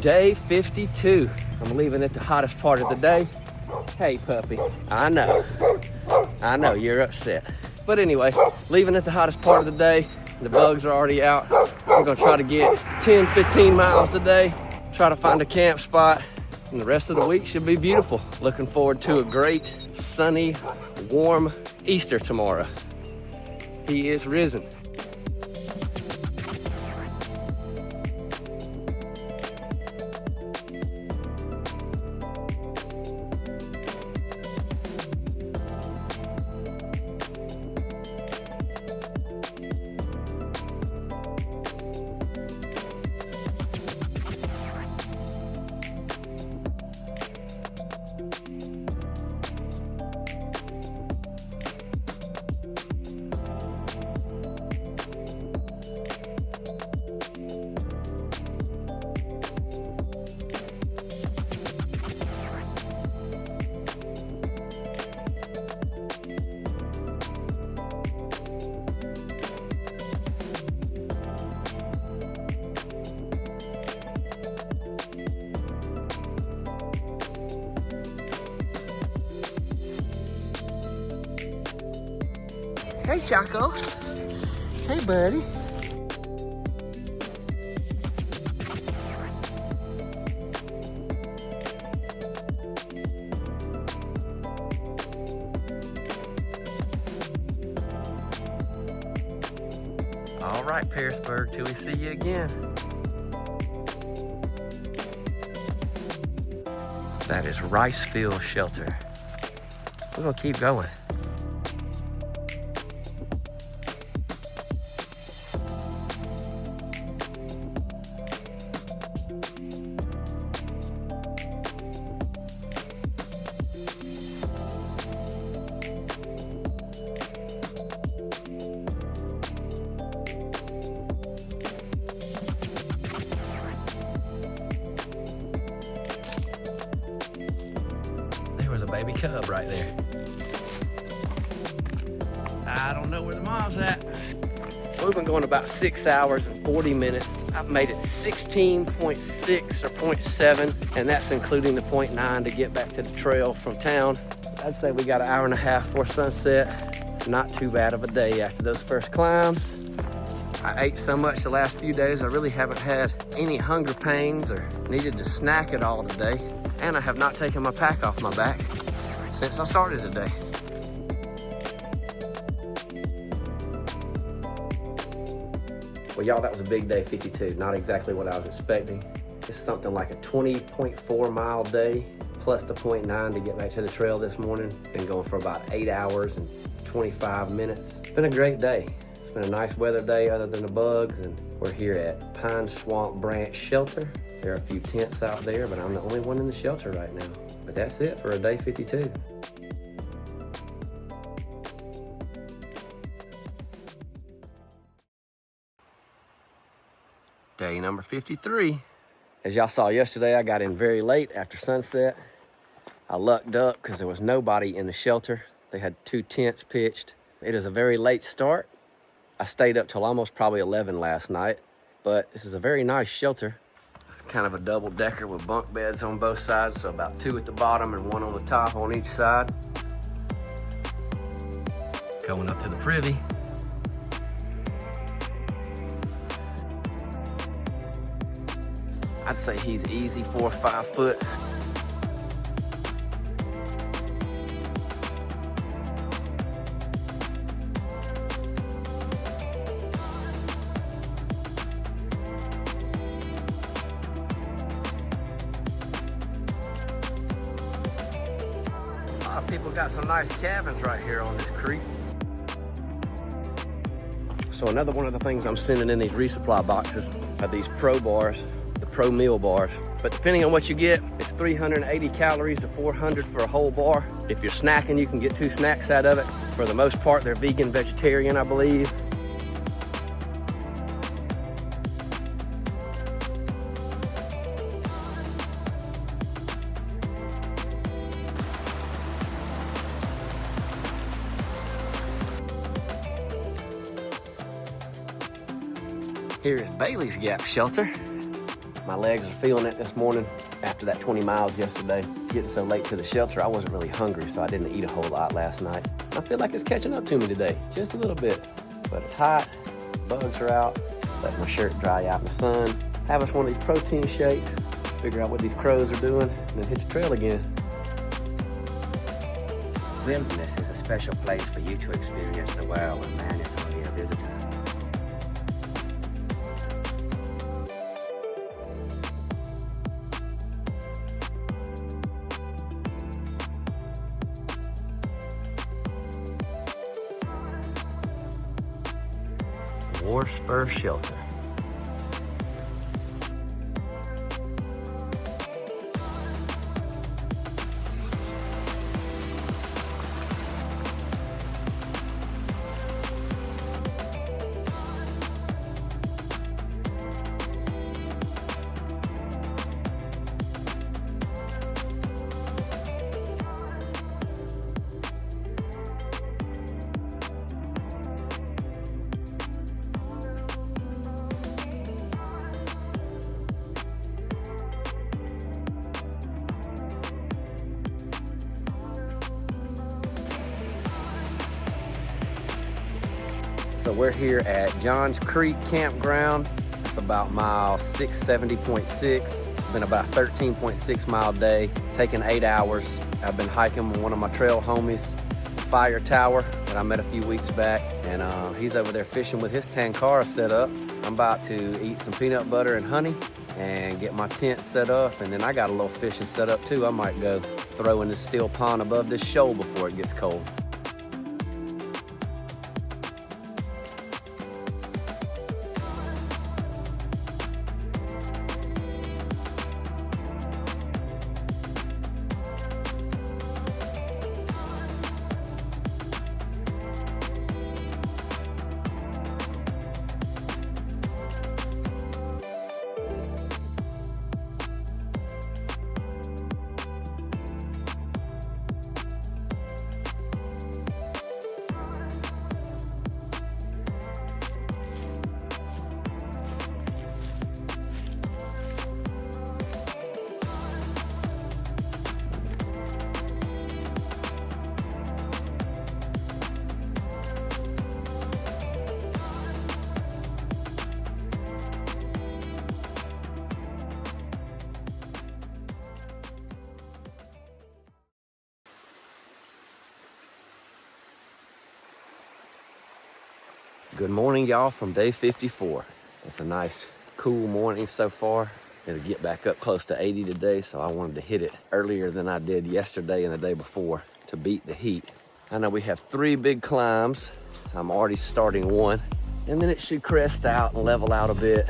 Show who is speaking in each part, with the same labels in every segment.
Speaker 1: Day 52. I'm leaving at the hottest part of the day. Hey, puppy. I know you're upset. But anyway, leaving at the hottest part of the day. The bugs are already out. We're gonna try to get 10, 15 miles today. Try to find a camp spot. And the rest of the week should be beautiful. Looking forward to a great, sunny, warm Easter tomorrow. He is risen. Hey, Chaco. Hey, buddy. All right, Pearisburg, till we see you again. That is Rice Field Shelter. We're gonna keep going. There's a baby cub right there. I don't know where the mom's at. So we've been going about 6 hours and 40 minutes. I've made it 16.6 or 0.7, and that's including the 0.9 to get back to the trail from town. I'd say we got an hour and a half before sunset. Not too bad of a day after those first climbs. I ate so much the last few days, I really haven't had any hunger pains or needed to snack at all today. And I have not taken my pack off my back since I started today. Well, y'all, that was a big day 52. Not exactly what I was expecting. It's something like a 20.4 mile day plus the 0.9 to get back to the trail this morning. Been going for about 8 hours and 25 minutes. It's been a great day. It's been a nice weather day other than the bugs, and we're here at Pine Swamp Branch Shelter. There are a few tents out there, but I'm the only one in the shelter right now. But that's it for a day 52. Day number 53. As y'all saw yesterday, I got in very late after sunset. I lucked up because there was nobody in the shelter. They had 2 tents pitched. It is a very late start. I stayed up till almost probably 11 last night, but this is a very nice shelter. It's kind of a double decker with bunk beds on both sides, so about 2 at the bottom and 1 on the top on each side. Going up to the privy. I'd say he's easy 4 or 5 foot. A lot of people got some nice cabins right here on this creek. So another one of the things I'm sending in these resupply boxes are these Pro bars, the Pro meal bars. But depending on what you get, it's 380 calories to 400 for a whole bar. If you're snacking, you can get 2 snacks out of it. For the most part, they're vegan, vegetarian, I believe. Here is Bailey's Gap Shelter. My legs are feeling it this morning after that 20 miles yesterday. Getting so late to the shelter, I wasn't really hungry, so I didn't eat a whole lot last night. I feel like it's catching up to me today, just a little bit. But it's hot, bugs are out, let my shirt dry out in the sun, have us one of these protein shakes, figure out what these crows are doing, and then hit the trail again.
Speaker 2: Wilderness is a special place for you to experience the world when man is only a visitor. War Spur Shelter.
Speaker 1: So we're here at Johns Creek Campground. It's about mile 670.6. It's been about a 13.6 mile day, taking 8 hours. I've been hiking with one of my trail homies, Fire Tower, that I met a few weeks back, and he's over there fishing with his Tankara set up. I'm about to eat some peanut butter and honey and get my tent set up, and then I got a little fishing set up too. I might go throw in this still pond above this shoal before it gets cold. Good morning, y'all, from day 54. It's a nice, cool morning so far. It'll get back up close to 80 today, so I wanted to hit it earlier than I did yesterday and the day before to beat the heat. I know we have 3 big climbs. I'm already starting one, and then it should crest out and level out a bit.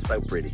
Speaker 1: So pretty.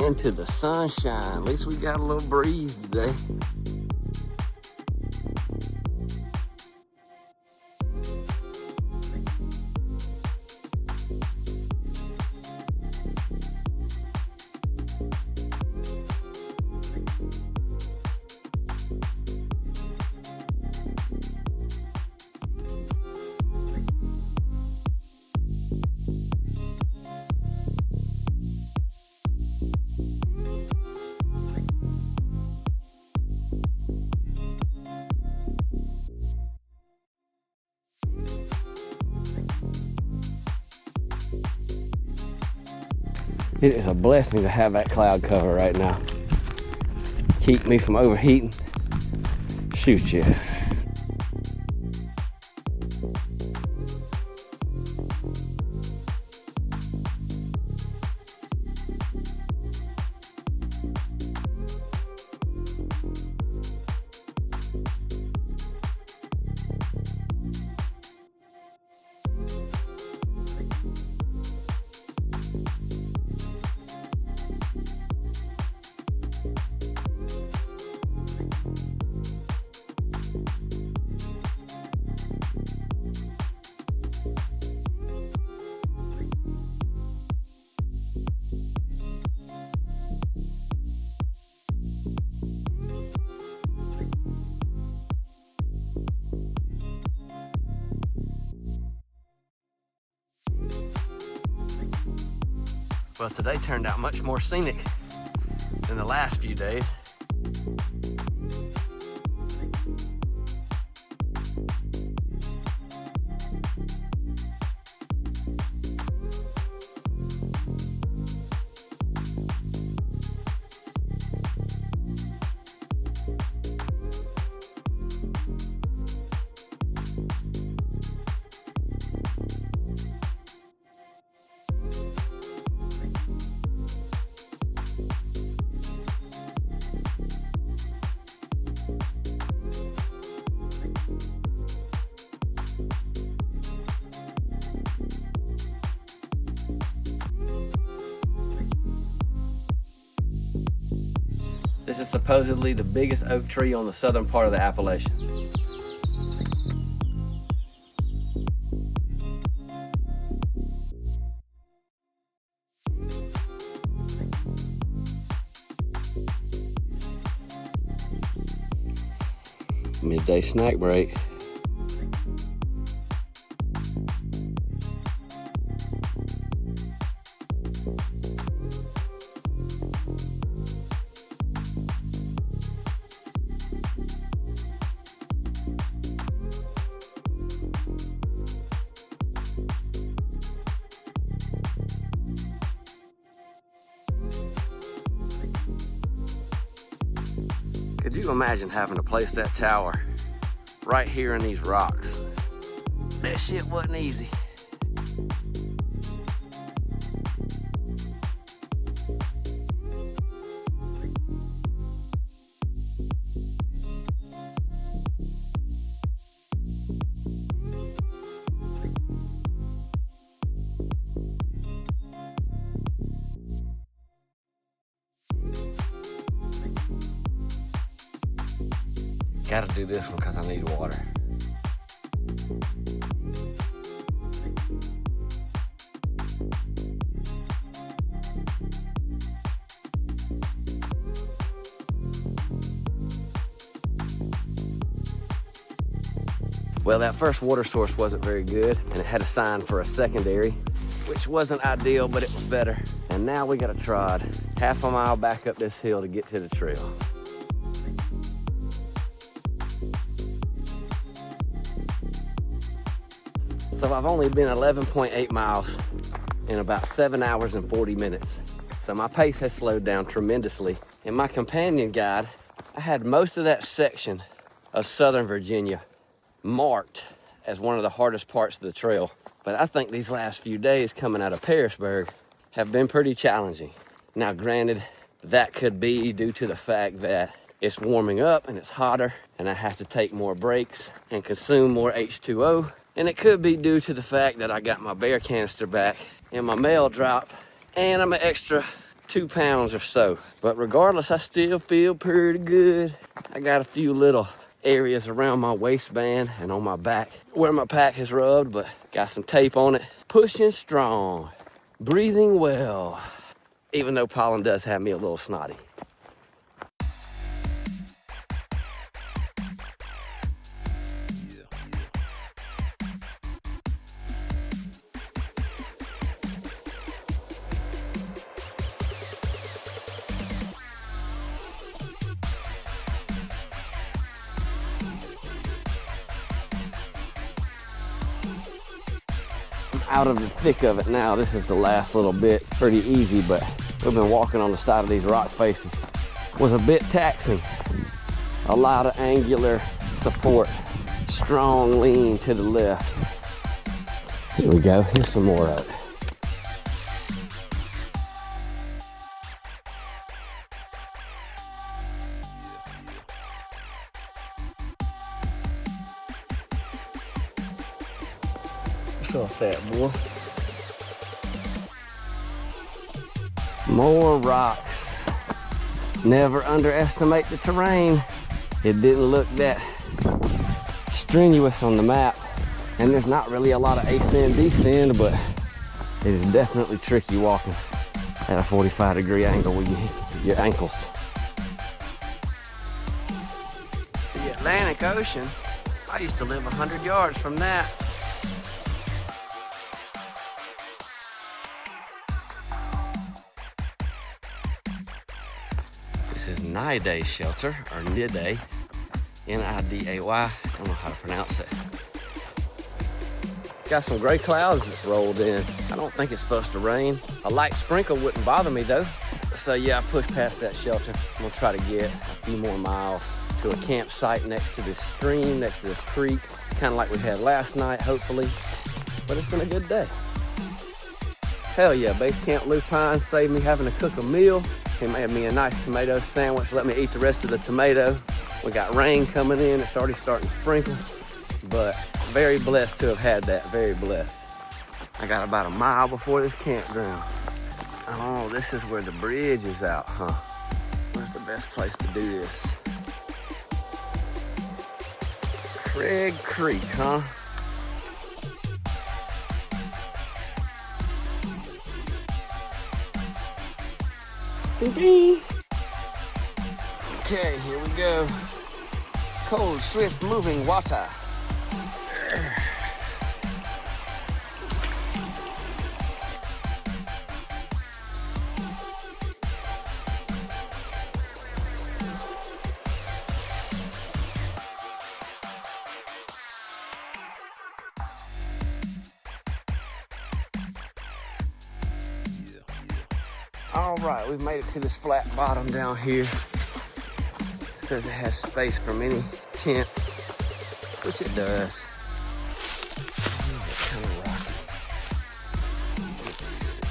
Speaker 1: Into the sunshine. At least we got a little breeze today. It is a blessing to have that cloud cover right now. Keep me from overheating. Shoot you. Well, today turned out much more scenic than the last few days. This is supposedly the biggest oak tree on the southern part of the Appalachian. Midday snack break. Could you imagine having to place that tower right here in these rocks? That shit wasn't easy. Gotta do this one because I need water. Well, that first water source wasn't very good, and it had a sign for a secondary, which wasn't ideal, but it was better. And now we gotta trod half a mile back up this hill to get to the trail. So I've only been 11.8 miles in about 7 hours and 40 minutes. So my pace has slowed down tremendously. In my companion guide, I had most of that section of Southern Virginia marked as one of the hardest parts of the trail. But I think these last few days coming out of Pearisburg have been pretty challenging. Now, granted, that could be due to the fact that it's warming up and it's hotter and I have to take more breaks and consume more H2O. And it could be due to the fact that I got my bear canister back and my mail drop and I'm an extra 2 pounds or so. But regardless, I still feel pretty good. I got a few little areas around my waistband and on my back where my pack has rubbed, but got some tape on it. Pushing strong, breathing well, even though pollen does have me a little snotty. out of the thick of it now. This is the last little bit. Pretty easy, but we've been walking on the side of these rock faces. Was a bit taxing. A lot of angular support. Strong lean to the left. Here we go. Here's some more of it. What's off that, boy? More rocks. Never underestimate the terrain. It didn't look that strenuous on the map, and there's not really a lot of ascend descend, but it is definitely tricky walking at a 45-degree angle with your ankles. The Atlantic Ocean, I used to live 100 yards from that. This is Niday Shelter, or Niday, N-I-D-A-Y. I don't know how to pronounce it. Got some gray clouds that's rolled in. I don't think it's supposed to rain. A light sprinkle wouldn't bother me though. So yeah, I pushed past that shelter. I'm gonna try to get a few more miles to a campsite next to this stream, next to this creek, kind of like we had last night, hopefully. But it's been a good day. Hell yeah, Base Camp Lupine saved me having to cook a meal. He made me a nice tomato sandwich, let me eat the rest of the tomato. We got rain coming in, it's already starting to sprinkle, but very blessed to have had that, very blessed. I got about a mile before this campground. Oh, this is where the bridge is out, huh? Where's the best place to do this? Craig Creek, huh? Okay, here we go. Cold, swift moving water. All right, we've made it to this flat bottom down here. It says it has space for many tents, which it does. It's kind of rocky. Let's see.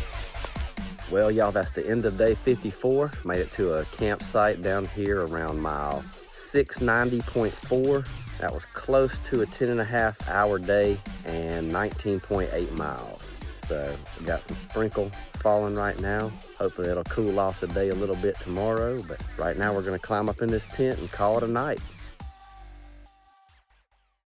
Speaker 1: Well, y'all, that's the end of day 54. Made it to a campsite down here around mile 690.4. That was close to a 10.5 hour day and 19.8 miles. So we got some sprinkle falling right now. Hopefully it'll cool off the day a little bit tomorrow, but right now we're gonna climb up in this tent and call it a night.